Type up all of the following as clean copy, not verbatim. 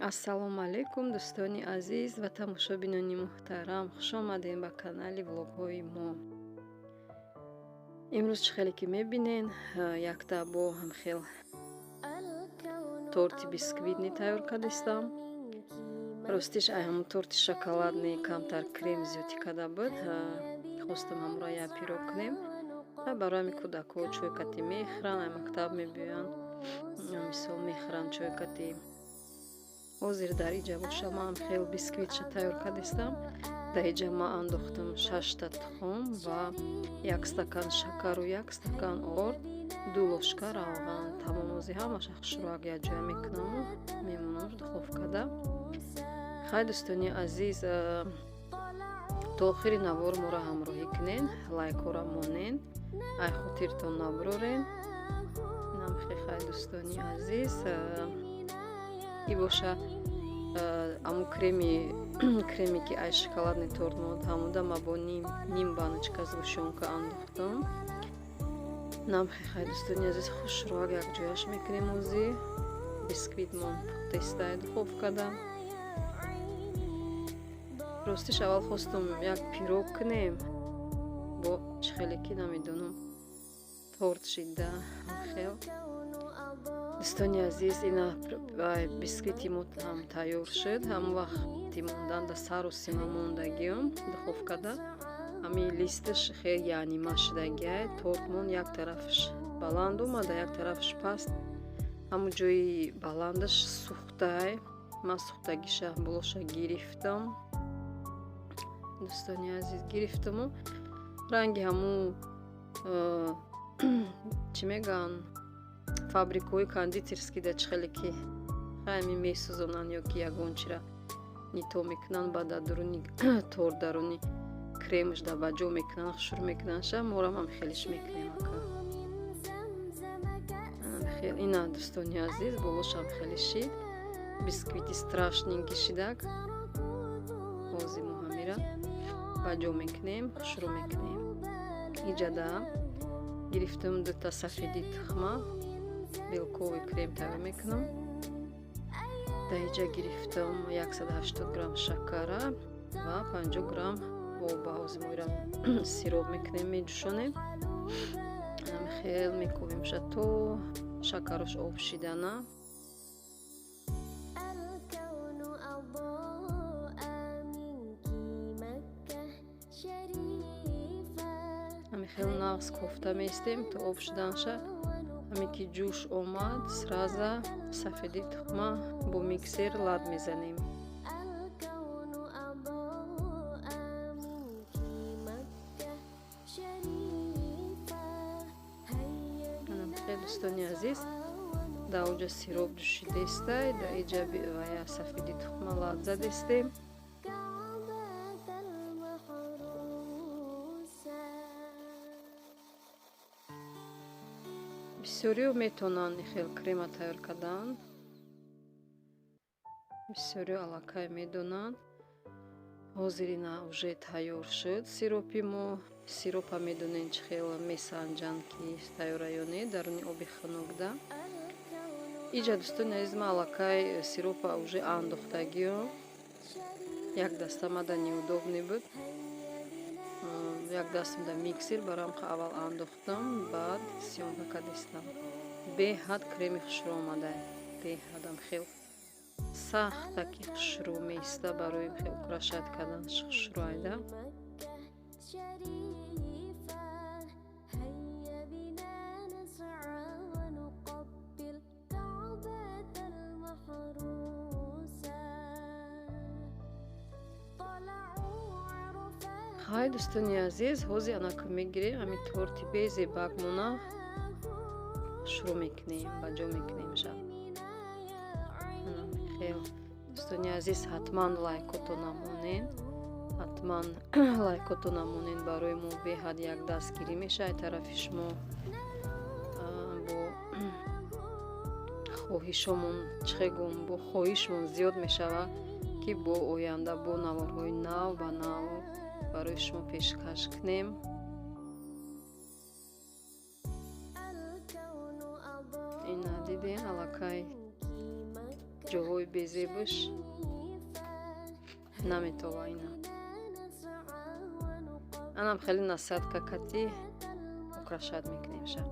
Ассалому алайкум дӯстони азиз ва тамошобинони муҳтарам, хуш омадем ба канали влогҳои мо. имрӯз чӣ хеле ки мебинен, як даъбо ҳамхел торти бисквитни тайёр кардастам. ростиш ай ҳамун торти шоколадни камтар крем зиёди карда буд. хостам ҳамуро як пирог кунем. барои ҳами кӯдакҳо чойкати мехӯранд, ай мактаб мебиёянд, мисол мехӯранд чойкати. ҳозир дар иҷа боша ман хел бисквитша тайёр кардастам. дар иҷа ман андохтам 6 тухм ва 1 стакан шакару 1 стакан орд, 2 лошка равған. тамомози ҳамаша хушроак якҷоя мекунам, мемонам духовкада. хай дӯстони азиз, то охири навор моро ҳамроҳӣ кунен, лайкҳоро монен, ай хотиртон набурорен. хай дӯстони азиз, и боша аму креми ки ай шоколадный торт мод ҳамуда ма бо ним баночка згушёнка андохтам. намхехай дӯстони азиз, хушроак якҷояш мекунем. ҳозир бисквитмон пухтаистаи духовкада. ростиш аввал хостам як пирог кунем, бо чӣ хеле ки намедонам торт шида ҳамхел. дӯстони азиз, ина бисквити мо ҳам тайёр шуд. ҳамон вақти монданда сару сима мондагиам духовкада. ҳамин листиш хел яънима шудагиай. тортмон як тарафш баланд омада, як тарафш паст. ҳамун ҷои баландаш сӯхтай. ман сӯхтагиша болоша гирифтам. дӯстони азиз, гирифтаму ранги ҳамун чӣ мегӯянд, фабрикаҳои кондитерскида чӣ хеле ки хайми месӯзонанд, ё ки ягончира нито мекунанд, баъд дар дуруни торт даруни кремаш дар баҷо мекунанд, хушрӯ мекунанд. ша морам ҳам хелиш мекунем ака. ина дӯстони азиз, болошам хеле шид. бисквити страшненький шидак. ҳозир мо ҳамира баҷо мекунем, хушрӯ мекунем. иҷада гирифтам 2 сафеди тухма, белковый крем тайёр мекунам. дар иҷа гирифтам 180 грамм шакара ва 50 грамм оба. ҳозир мо ира сироп мекунем, меҷӯшонем. хел мекӯбемша то шакараш об шидана. хел нағз кофта меистем то об шуданша. ҳамин ки ҷӯш омад, сраза сафеди тухма бо миксер лад мезанем. дӯстони азиз, дар оҷа сироп ҷӯшидестай, дар иҷа вая сафеди тухма лад задестем. бисёриҳо метавонанд хел крема тайёр кардан, бисёриҳо аллакай медонанд. ҳозир ина уже тайёр шуд сиропи мо. сиропа медонем чӣ хел месанҷанд ки тайёра ё не даруни оби хунукда. иҷа дӯстони азиз, ма аллакай сиропа уже андохтагиам. як даста мада неудобне буд. як дастам дар миксер барам аввал андохтам, баъд сиёнка кардастам. беҳад креми хушрӯ омадай. беҳадам хел сахта ки хушрӯ меиста, барои хел украшат карданаш хушрӯ айда. хай дӯстони азиз, ҳозир анака мегирем, ҳамин торти безебакмона хушрӯ мекунем, баҷо мекунем ша. хел дӯстони азиз, ҳатман лайкотон намонен, ҳатман лайкотон намонен. барои мо беҳад як дастгирӣ мешавад. тарафи шумо бо хоҳишомон чихегум бо хоҳишмон зиёд мешавад ки бо оянда бо наворҳои нав ба нав барои шумо пешкаш кунем. ина диден аллакай ҷоҳои безебуш наметова ина. Анам хеле насиҳат какати украшад мекунем ша.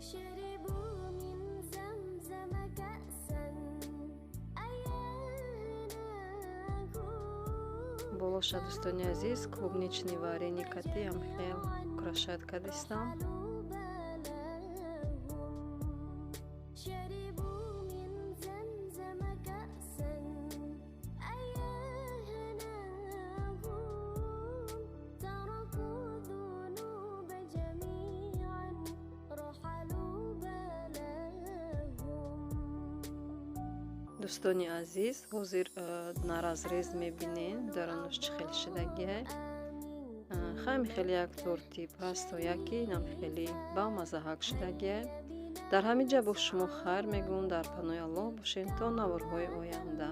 شربوا من زمزم كأسا أيهناهم болоша дӯстони азиз, клубнични варени кати ам хел украшад кадистам. شربوا من زمزم كأسا أيهناهم تركوا الذنوب جميعا رحلوا بلاهم дӯстони азиз, ҳозир наразрез мебинен дарануш чӣ хел шидагиай. Хеле як торти пасту яки нам хеле бамазаҳак шидагиай. дар ҳамин ҷа бо шумо хайр мегӯям. дар паноҳи Аллоҳ бошед то наворҳои оянда.